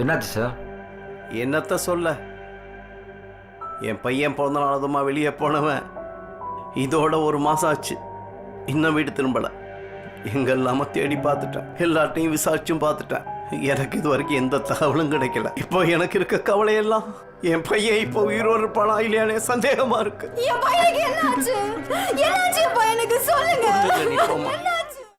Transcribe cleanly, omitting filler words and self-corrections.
என்னாச்சு சார்? என்னத்த சொல்ல, என் பையன் பிறந்த நாளதுமா வெளியே போனவன் இதோட 1 மாசம் ஆச்சு, இன்னும் வீடு திரும்பல. எங்கெல்லாம தேடி பார்த்துட்டேன், எல்லாத்தையும் விசாரிச்சும் பார்த்துட்டேன். எனக்கு இது வரைக்கும் எந்த தகவலும் கிடைக்கல. இப்போ எனக்கு இருக்க கவலையெல்லாம் என் பையன் இப்போ உயிரோடு இருப்பானா இல்லையானே சந்தேகமா இருக்கு. என் பையனுக்கு என்னாச்சு? என்னாச்சு என் பையனுக்கு சொல்லுங்க.